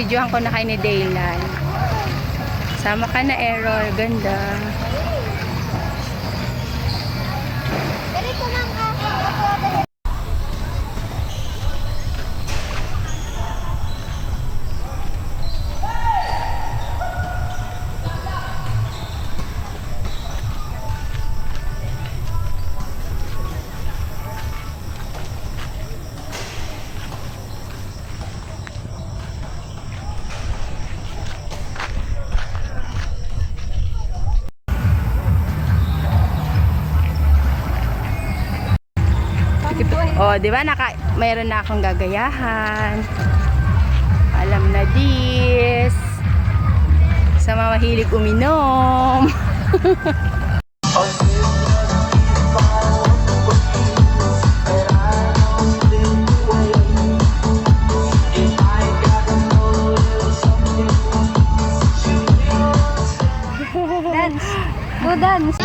Binibidyohan ko na kayo ni Daylan. Sama ka na, Errol. Ganda. Ganito lang ka. Oh, di ba mayroon na akong gagayahan. Alam na this. Sa mga mahilig uminom. Dance. Go dance.